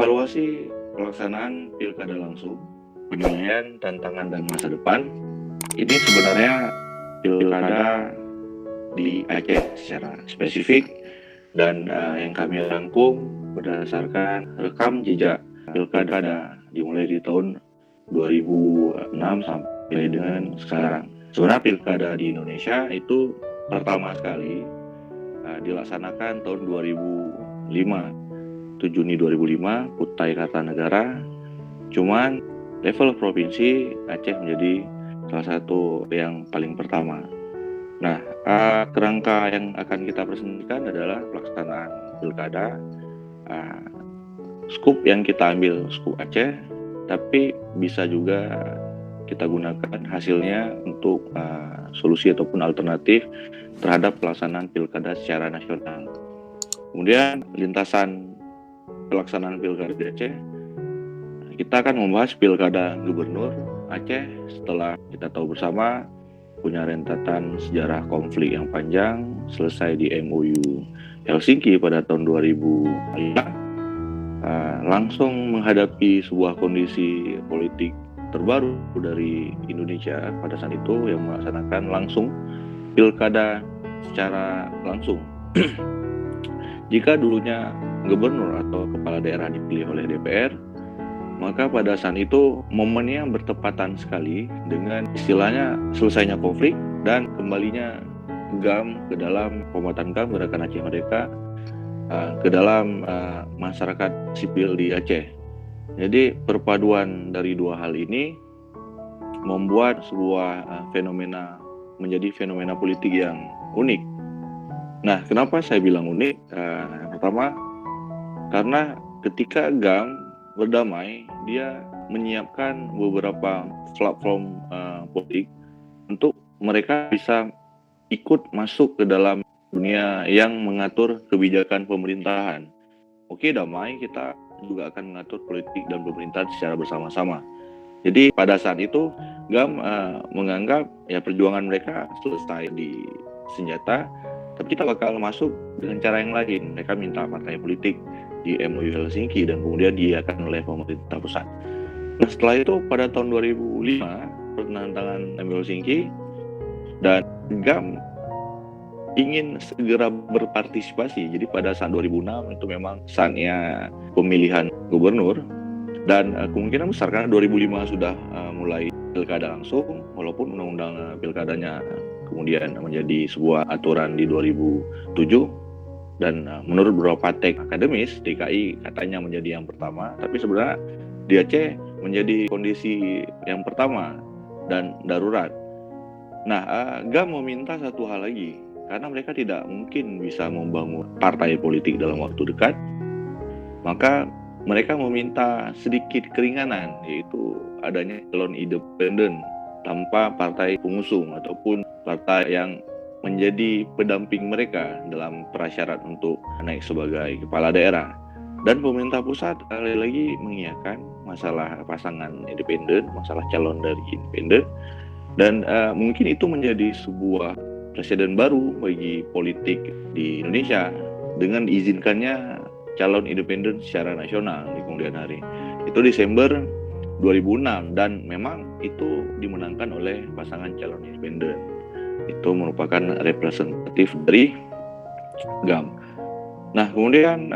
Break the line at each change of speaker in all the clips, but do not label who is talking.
Evaluasi pelaksanaan pilkada langsung, penilaian tantangan dan masa depan. Ini sebenarnya pilkada di Aceh secara spesifik dan yang kami rangkum berdasarkan rekam jejak pilkada dimulai di tahun 2006 sampai dengan sekarang. Sebenarnya pilkada di Indonesia itu pertama sekali dilaksanakan tahun 2005, 7 Juni 2005, Kutai Kartanegara. Cuman level provinsi Aceh menjadi salah satu yang paling pertama. Nah, kerangka yang akan kita presentasikan adalah pelaksanaan pilkada. Skup yang kita ambil skup Aceh, tapi bisa juga kita gunakan hasilnya untuk solusi ataupun alternatif terhadap pelaksanaan pilkada secara nasional. Kemudian lintasan pelaksanaan pilkada di Aceh, kita akan membahas pilkada gubernur Aceh setelah kita tahu bersama punya rentetan sejarah konflik yang panjang, selesai di MOU Helsinki pada tahun 2005, langsung menghadapi sebuah kondisi politik terbaru dari Indonesia pada saat itu yang melaksanakan langsung pilkada secara langsung. Jika dulunya gubernur atau kepala daerah dipilih oleh DPR, maka pada saat itu momennya bertepatan sekali dengan istilahnya selesainya konflik dan kembalinya GAM ke dalam pembuatan GAM, Gerakan Aceh Merdeka, ke dalam masyarakat sipil di Aceh. Jadi perpaduan dari dua hal ini membuat sebuah fenomena menjadi fenomena politik yang unik. Nah, kenapa saya bilang unik? Yang pertama, karena ketika GAM berdamai, dia menyiapkan beberapa platform politik untuk mereka bisa ikut masuk ke dalam dunia yang mengatur kebijakan pemerintahan. Oke, damai, kita juga akan mengatur politik dan pemerintahan secara bersama-sama. Jadi pada saat itu GAM menganggap ya perjuangan mereka selesai di senjata, tapi kita bakal masuk dengan cara yang lain. Mereka minta partai politik di MOU Helsinki dan kemudian diiakan oleh pemerintah pusat. Nah, setelah itu pada tahun 2005 penandatangan MOU Helsinki dan GAM ingin segera berpartisipasi. Jadi pada saat 2006 itu memang saatnya pemilihan gubernur dan kemungkinan besar karena 2005 sudah mulai pilkada langsung, walaupun undang-undang pilkadanya kemudian menjadi sebuah aturan di 2007. Dan menurut beberapa tek akademis, DKI katanya menjadi yang pertama, tapi sebenarnya di Aceh menjadi kondisi yang pertama dan darurat. Nah, GAM meminta satu hal lagi, karena mereka tidak mungkin bisa membangun partai politik dalam waktu dekat, maka mereka meminta sedikit keringanan, yaitu adanya calon independen tanpa partai pengusung ataupun partai yang menjadi pendamping mereka dalam prasyarat untuk naik sebagai kepala daerah. Dan pemerintah pusat lagi mengiyakan masalah pasangan independen, masalah calon dari independen, dan mungkin itu menjadi sebuah presiden baru bagi politik di Indonesia dengan diizinkannya calon independen secara nasional di kemudian hari. Itu Desember 2006 dan memang itu dimenangkan oleh pasangan calon independen. Itu merupakan representatif dari GAM. Nah, kemudian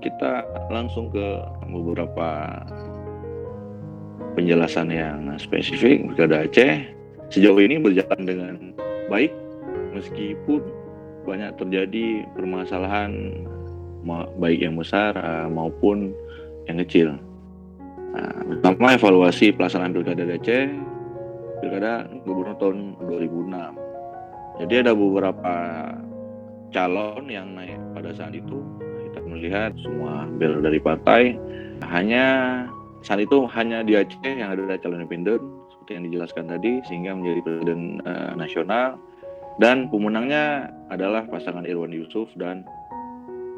kita langsung ke beberapa penjelasan yang spesifik pilkada Aceh. Sejauh ini berjalan dengan baik meskipun banyak terjadi permasalahan baik yang besar maupun yang kecil. Pertama, evaluasi pelaksanaan pilkada Aceh, pilkada gubernur tahun 2006. Jadi ada beberapa calon yang naik pada saat itu. Kita melihat semua hampir dari partai. Saat itu hanya di Aceh yang ada calon independen seperti yang dijelaskan tadi, sehingga menjadi presiden nasional. Dan pemenangnya adalah pasangan Irwan Yusuf dan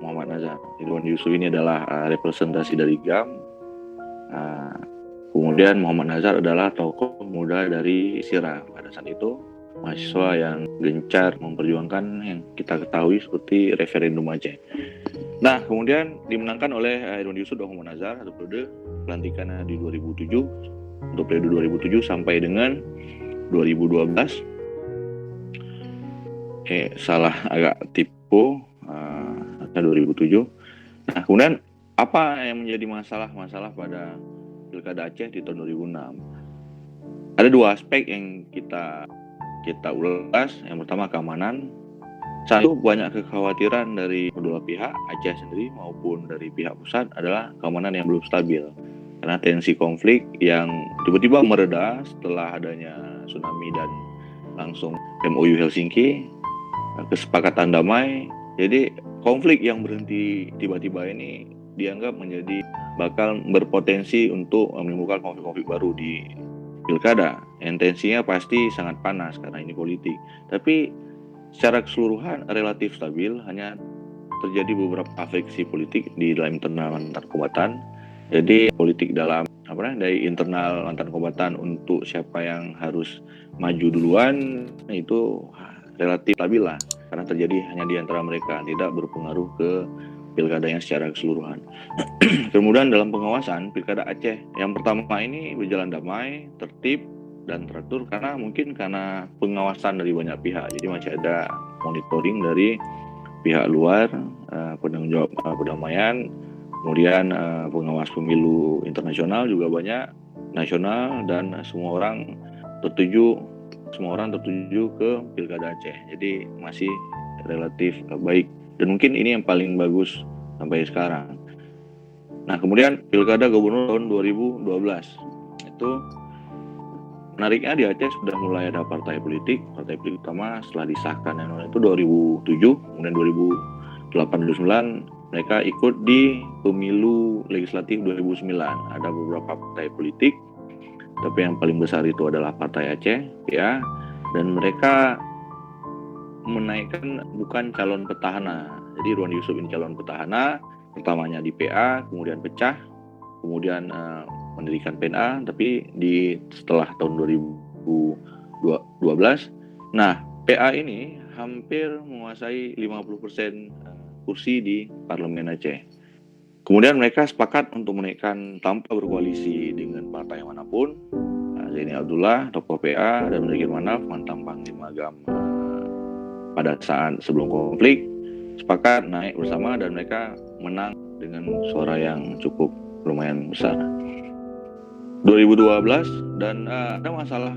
Muhammad Nazar. Irwan Yusuf ini adalah representasi dari GAM. Kemudian Muhammad Nazar adalah tokoh muda dari Sirah pada saat itu, mahasiswa yang gencar memperjuangkan yang kita ketahui seperti referendum Aceh. Nah, kemudian dimenangkan oleh Irwandi Yusuf dan Muhammad Nazar satu periode, pelantikannya di 2007 untuk periode 2007 sampai dengan 2012. Salah agak tipu, 2007. Nah, kemudian apa yang menjadi masalah pada Pilkada Aceh di tahun 2006? Ada dua aspek yang kita ulas. Yang pertama keamanan. Satu, banyak kekhawatiran dari kedua pihak, Aceh sendiri maupun dari pihak pusat, adalah keamanan yang belum stabil. Karena tensi konflik yang tiba-tiba mereda setelah adanya tsunami dan langsung MOU Helsinki, kesepakatan damai. Jadi konflik yang berhenti tiba-tiba ini dianggap menjadi bakal berpotensi untuk menimbulkan konflik-konflik baru di pilkada. Intensinya pasti sangat panas karena ini politik. Tapi secara keseluruhan relatif stabil, hanya terjadi beberapa friksi politik di dalam internal antar kombatan. Jadi politik dalam dari internal antar kombatan untuk siapa yang harus maju duluan itu relatif stabil lah, karena terjadi hanya di antara mereka, tidak berpengaruh ke pilkadanya secara keseluruhan. Kemudian dalam pengawasan pilkada Aceh yang pertama ini berjalan damai, tertib dan teratur karena pengawasan dari banyak pihak. Jadi masih ada monitoring dari pihak luar, penanggung jawab perdamaian, kemudian pengawas pemilu internasional juga banyak, nasional, dan semua orang tertuju ke pilkada Aceh. Jadi masih relatif baik, dan mungkin ini yang paling bagus sampai sekarang. Nah, kemudian pilkada gubernur tahun 2012 itu menariknya di Aceh sudah mulai ada partai politik utama setelah disahkan yang itu 2007, kemudian 2008-2009 mereka ikut di pemilu legislatif 2009. Ada beberapa partai politik, tapi yang paling besar itu adalah Partai Aceh, ya, dan mereka menaikkan bukan calon petahana. Jadi Irwandi Yusuf ini calon petahana, pertamanya di PA, kemudian pecah, kemudian mendirikan PNA, tapi setelah tahun 2012, nah PA ini hampir menguasai 50% kursi di Parlemen Aceh. Kemudian mereka sepakat untuk menaikkan tanpa berkoalisi dengan partai manapun. Zaini Abdullah, tokoh PA, dan Mudzakkir Manaf, mantan Panglima AGAM pada saat sebelum konflik, sepakat naik bersama dan mereka menang dengan suara yang cukup lumayan besar. 2012, dan ada masalah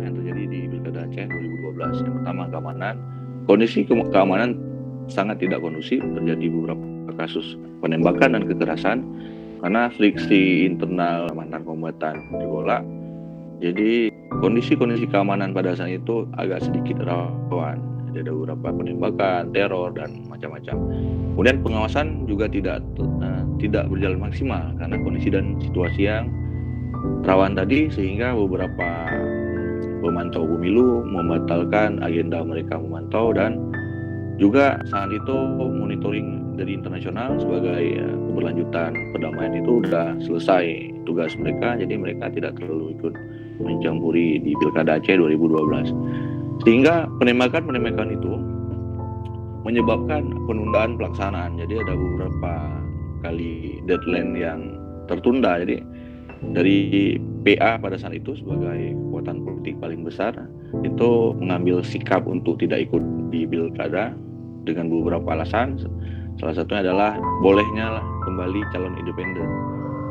yang terjadi di Pilkada Aceh 2012. Yang pertama keamanan. Kondisi keamanan sangat tidak kondusif, terjadi beberapa kasus penembakan dan kekerasan karena friksi internal mantan kombatan bergolak. Jadi kondisi keamanan pada saat itu agak sedikit rawan. Jadi ada beberapa penembakan, teror, dan macam-macam. Kemudian pengawasan juga tidak berjalan maksimal karena kondisi dan situasi yang rawan tadi, sehingga beberapa pemantau pemilu membatalkan agenda mereka memantau, dan juga saat itu monitoring dari internasional sebagai keberlanjutan perdamaian itu sudah selesai tugas mereka, jadi mereka tidak terlalu ikut mencampuri di Pilkada Aceh 2012. Sehingga penembakan itu menyebabkan penundaan pelaksanaan. Jadi ada beberapa kali deadline yang tertunda. Jadi dari PA pada saat itu sebagai kekuatan politik paling besar itu mengambil sikap untuk tidak ikut di pilkada dengan beberapa alasan. Salah satunya adalah bolehnya kembali calon independen,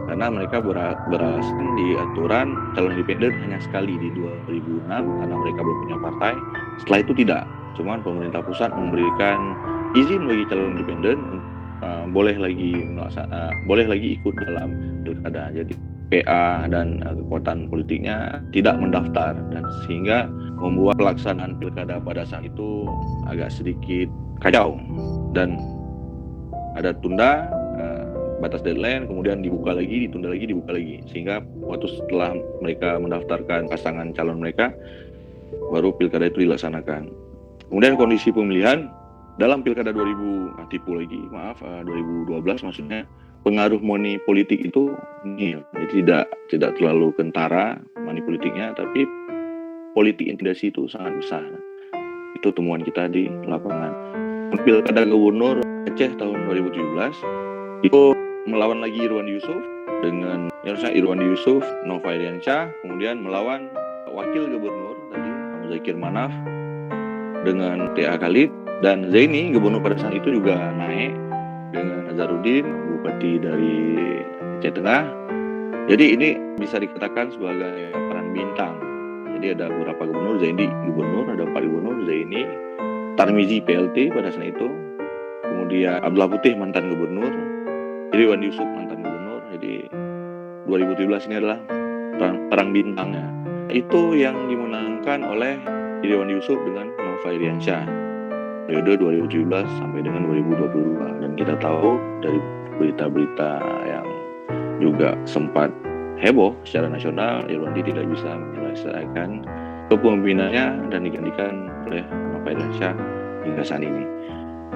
karena mereka beralasan di aturan calon independen hanya sekali di 2006 karena mereka belum punya partai. Setelah itu tidak, cuman pemerintah pusat memberikan izin bagi calon independen boleh lagi ikut dalam pilkada. Jadi PA dan kekuatan politiknya tidak mendaftar, dan sehingga membuat pelaksanaan pilkada pada saat itu agak sedikit kacau, dan ada tunda batas deadline, kemudian ditunda lagi, sehingga waktu setelah mereka mendaftarkan pasangan calon mereka baru pilkada itu dilaksanakan. Kemudian kondisi pemilihan dalam pilkada 2012 maksudnya, pengaruh money politik itu nihil. Jadi tidak terlalu kentara money politiknya, tapi politik intimidasi itu sangat besar. Itu temuan kita di lapangan. Pilkada gubernur Aceh tahun 2017 itu melawan lagi Irwan Yusuf dengan Irwan Yusuf, Nova Iriansyah, kemudian melawan wakil gubernur tadi Zakir Manaf dengan T.A. Khalid, dan Zaini gubernur pada saat itu juga naik dengan Nazarudin, bupati dari Aceh Tengah. Jadi ini bisa dikatakan sebagai peran bintang. Jadi ada beberapa gubernur, Zaini gubernur, ada 4 gubernur, Zaini, Tarmizi PLT pada saat itu, kemudian Abdullah Putih mantan gubernur, Irwan Yusuf mantan gubernur. Jadi 2017 ini adalah perang bintangnya. Itu yang dimenangkan oleh Irwan Yusuf dengan Nova Iriansyah periode 2017 sampai dengan 2022. Dan kita tahu dari berita-berita yang juga sempat heboh secara nasional, Irwandi tidak bisa menyelesaikan kepemimpinannya dan digantikan oleh Nova Iriansyah hingga saat ini.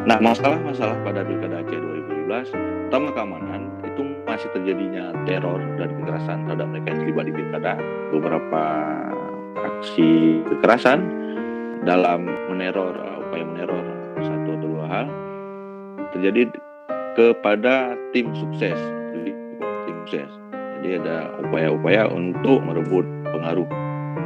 Nah, masalah-masalah pada Pilkada Aceh 2017, pertama keamanan, itu masih terjadinya teror dan kekerasan terhadap mereka yang terlibat di pilkada. Beberapa aksi kekerasan dalam upaya meneror satu atau dua hal terjadi kepada tim sukses. Jadi ada upaya-upaya untuk merebut pengaruh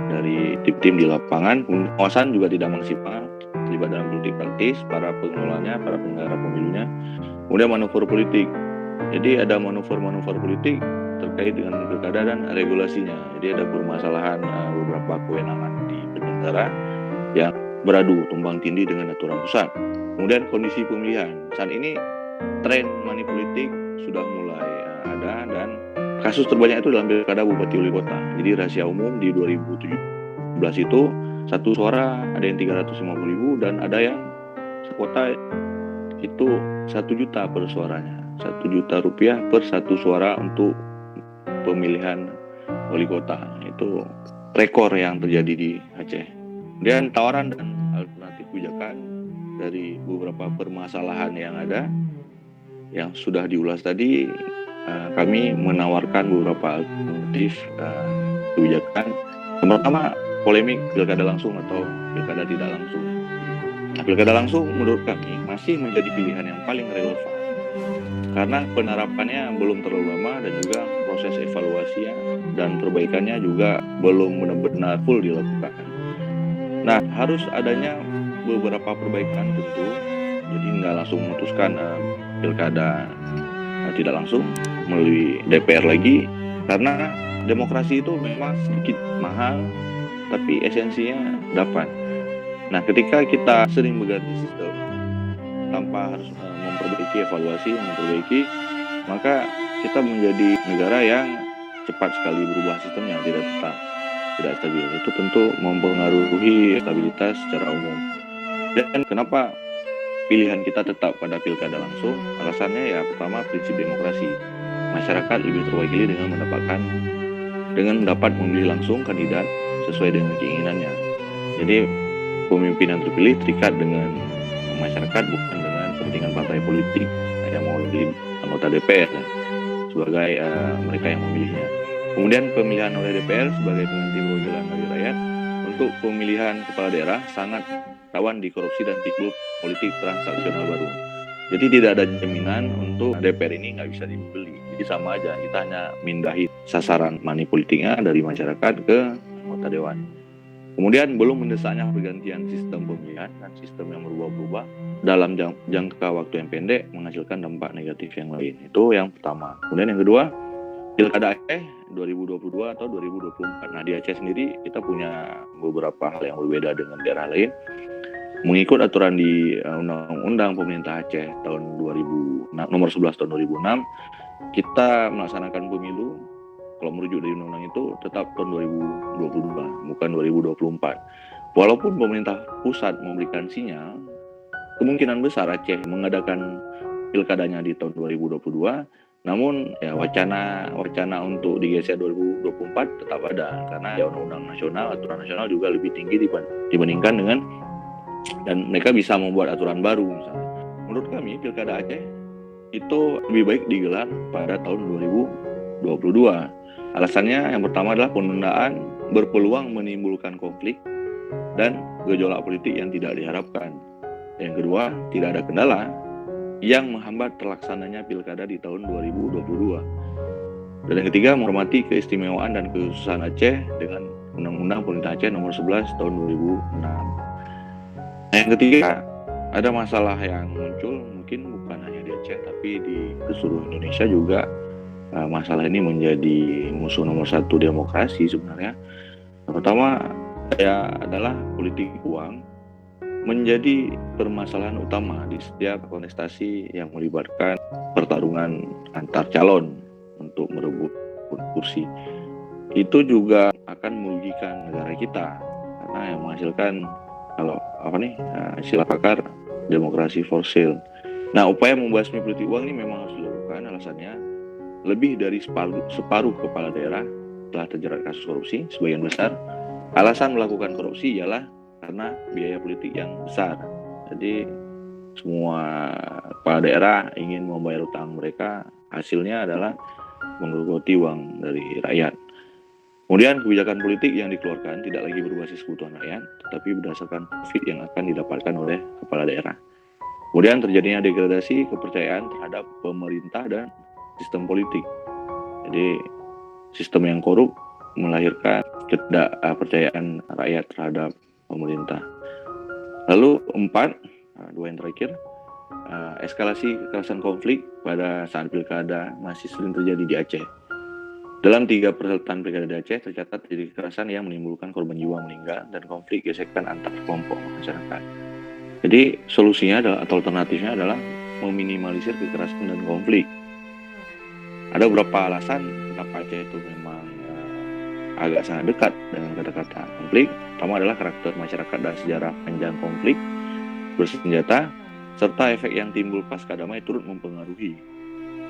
dari tim-tim di lapangan. Pengawasan juga tidak maksimal, terlibat dalam politik praktis, para pengelolanya, para penyelenggara pemilunya. Kemudian manuver politik. Jadi ada manuver politik terkait dengan pilkada dan regulasinya. Jadi ada permasalahan beberapa kewenangan di penyelenggara yang beradu tumbang tindih dengan aturan pusat. Kemudian kondisi pemilihan. Saat ini tren money politik sudah mulai ada, dan kasus terbanyak itu dalam pilkada bupati wali kota. Jadi rahasia umum di 2017 itu satu suara ada yang 350.000 dan ada yang sekota itu 1 juta per suaranya, 1 juta rupiah per satu suara untuk pemilihan wali kota. Itu rekor yang terjadi di Aceh. Dan tawaran dan alternatif kebijakan dari beberapa permasalahan yang ada yang sudah diulas tadi, kami menawarkan beberapa alternatif kebijakan. Yang pertama, polemik pilkada langsung atau pilkada tidak langsung. Nah, pilkada langsung menurut kami masih menjadi pilihan yang paling relevan karena penerapannya belum terlalu lama dan juga proses evaluasinya dan perbaikannya juga belum benar-benar full dilakukan. Nah, harus adanya beberapa perbaikan tentu. Jadi nggak langsung memutuskan pilkada tidak langsung melalui DPR lagi, karena demokrasi itu memang sedikit mahal tapi esensinya dapat. Nah, ketika kita sering mengganti sistem tanpa harus memperbaiki evaluasi, maka kita menjadi negara yang cepat sekali berubah sistemnya, tidak tetap, tidak stabil. Itu tentu mempengaruhi stabilitas secara umum. Dan kenapa pilihan kita tetap pada pilkada langsung? Alasannya ya pertama, prinsip demokrasi. Masyarakat lebih terwakili dengan dapat memilih langsung kandidat sesuai dengan keinginannya. Jadi pemimpin yang terpilih terikat dengan masyarakat, bukan dengan kepentingan partai politik yang mau jadi anggota DPR sebagai mereka yang memilihnya. Kemudian pemilihan oleh DPR sebagai pengganti perwakilan dari rakyat untuk pemilihan kepala daerah sangat rawan di korupsi dan pikul politik transaksional baru. Jadi tidak ada jaminan untuk DPR ini nggak bisa dibeli. Jadi sama aja, kita hanya mindahi sasaran money politiknya dari masyarakat ke anggota dewan. Kemudian belum mendesaknya pergantian sistem pemilihan dan sistem yang berubah-ubah dalam jangka waktu yang pendek menghasilkan dampak negatif yang lain. Itu yang pertama. Kemudian yang kedua, Pilkada Aceh 2022 atau 2024. Nah, di Aceh sendiri kita punya beberapa hal yang berbeda dengan daerah lain. Mengikut aturan di Undang-Undang Pemerintah Aceh tahun 2006, nomor 11 tahun 2006, kita melaksanakan pemilu kalau merujuk dari undang-undang itu tetap tahun 2022, bukan 2024. Walaupun pemerintah pusat memberikan sinyal, kemungkinan besar Aceh mengadakan pilkadanya di tahun 2022, namun ya wacana untuk digeser 2024 tetap ada, karena ya undang-undang nasional, aturan nasional juga lebih tinggi dibandingkan dengan, dan mereka bisa membuat aturan baru misalnya. Menurut kami pilkada Aceh itu lebih baik digelar pada tahun 2022. Alasannya yang pertama adalah penundaan berpeluang menimbulkan konflik dan gejolak politik yang tidak diharapkan. Yang kedua, tidak ada kendala yang menghambat terlaksananya pilkada di tahun 2022. Dan yang ketiga, menghormati keistimewaan dan kekhususan Aceh dengan Undang-Undang Pemerintah Aceh Nomor 11 Tahun 2006. Yang ketiga, ada masalah yang muncul mungkin bukan hanya di Aceh tapi di seluruh Indonesia juga. Masalah ini menjadi musuh nomor satu demokrasi sebenarnya. Pertama adalah politik uang menjadi permasalahan utama di setiap kontestasi yang melibatkan pertarungan antar calon untuk merebut kursi. Itu juga akan merugikan negara kita karena yang menghasilkan istilah pakar demokrasi for sale. Nah, upaya membasmi politik uang ini memang harus dilakukan. Alasannya lebih dari separuh kepala daerah telah terjerat kasus korupsi. Sebagian besar alasan melakukan korupsi ialah karena biaya politik yang besar. Jadi semua kepala daerah ingin membayar utang mereka, hasilnya adalah menggerogoti uang dari rakyat. Kemudian kebijakan politik yang dikeluarkan tidak lagi berbasis kebutuhan rakyat, tetapi berdasarkan profit yang akan didapatkan oleh kepala daerah. Kemudian terjadinya degradasi kepercayaan terhadap pemerintah dan sistem politik. Jadi sistem yang korup melahirkan ketidakpercayaan rakyat terhadap pemerintah. Lalu 4, dua yang terakhir, eskalasi kekerasan konflik pada saat pilkada masih sering terjadi di Aceh. Dalam 3 perhelatan pilkada di Aceh tercatat terjadi kekerasan yang menimbulkan korban jiwa meninggal dan konflik gesekan antar kelompok masyarakat. Jadi solusinya atau alternatifnya adalah meminimalisir kekerasan dan konflik. Ada beberapa alasan kenapa Aceh itu memang agak sangat dekat dengan kata-kata konflik. Pertama adalah karakter masyarakat dan sejarah panjang konflik bersenjata, serta efek yang timbul pasca damai turut mempengaruhi.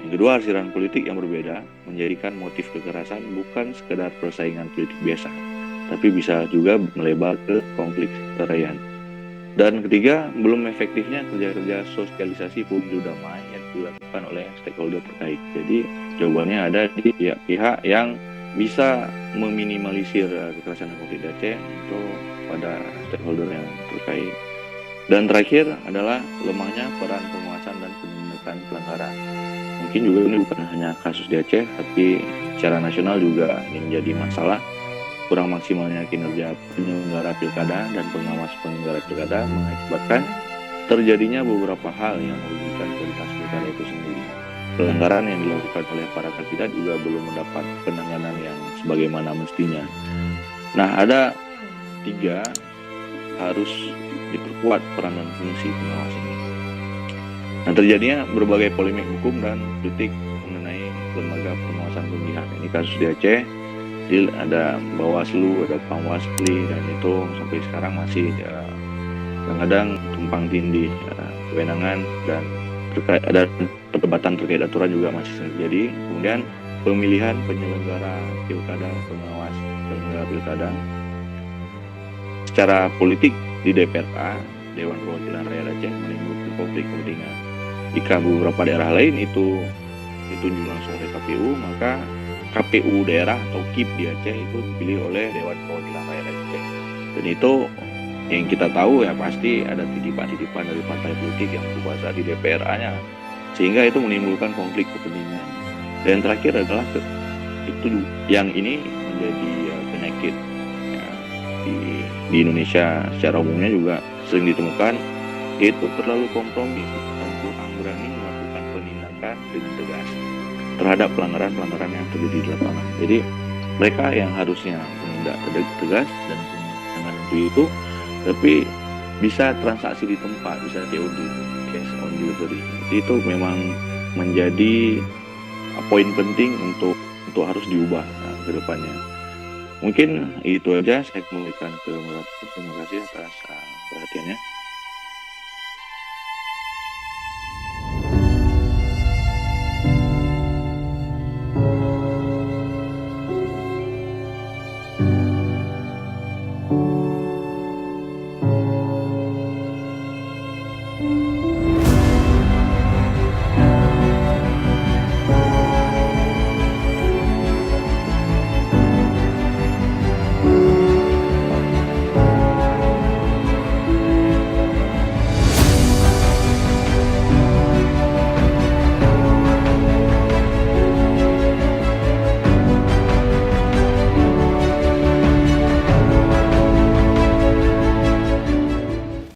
Yang kedua, aliran politik yang berbeda menjadikan motif kekerasan bukan sekedar persaingan politik biasa, tapi bisa juga melebar ke konflik sektoralian. Dan ketiga, belum efektifnya kerja-kerja sosialisasi pemilu damai yang dilakukan oleh stakeholder terkait. Jadi jawabannya ada di pihak-pihak yang bisa meminimalisir kekerasan dan konflik di Aceh untuk pada stakeholder yang terkait. Dan terakhir adalah lemahnya peran pengawasan dan penindakan pelanggaran. Mungkin juga ini bukan hanya kasus di Aceh, tapi secara nasional juga ini menjadi masalah. Kurang maksimalnya kinerja penyelenggara pilkada dan pengawas penyelenggara pilkada mengakibatkan terjadinya beberapa hal yang merugikan kualitas pilkada itu sendiri. Pelanggaran yang dilakukan oleh para kandidat juga belum mendapat penanganan yang sebagaimana mestinya. Nah, ada 3 harus diperkuat peran dan fungsi pengawas ini. Nah, terjadinya berbagai polemik hukum dan kritik mengenai lembaga pengawasan pemilihan. Ini kasus di Aceh, ada Bawaslu, ada Panwasli, dan itu sampai sekarang masih kadang-kadang tumpang tindih kewenangan dan ada perdebatan terkait aturan juga masih sering terjadi. Kemudian pemilihan penyelenggara pilkada, pengawas penyelenggara pilkada secara politik di DPRA, Dewan Perwakilan Rakyat Aceh, menimbulkan konflik kepentingan. Jika beberapa daerah lain itu ditunjuk langsung oleh KPU, maka KPU daerah atau KIP di Aceh itu dipilih oleh Dewan Perwakilan Rakyat Aceh. Dan itu yang kita tahu ya pasti ada titipan-titipan dari partai politik yang berkuasa di DPRA-nya, sehingga itu menimbulkan konflik kepentingan. Dan terakhir adalah itu yang ini menjadi penyakit ya, di Indonesia secara umumnya juga sering ditemukan, yaitu terlalu kompromi dan kurang berani melakukan penindakan dengan tegas terhadap pelanggaran-pelanggaran yang terjadi di lapangan. Jadi mereka yang harusnya menindak tegas dan dengan itu, tapi bisa transaksi di tempat, bisa COD, cash on delivery. Jadi itu memang menjadi poin penting untuk harus diubah ke depannya. Mungkin itu aja saya kembalikan ke Merapi. Terima kasih atas perhatiannya.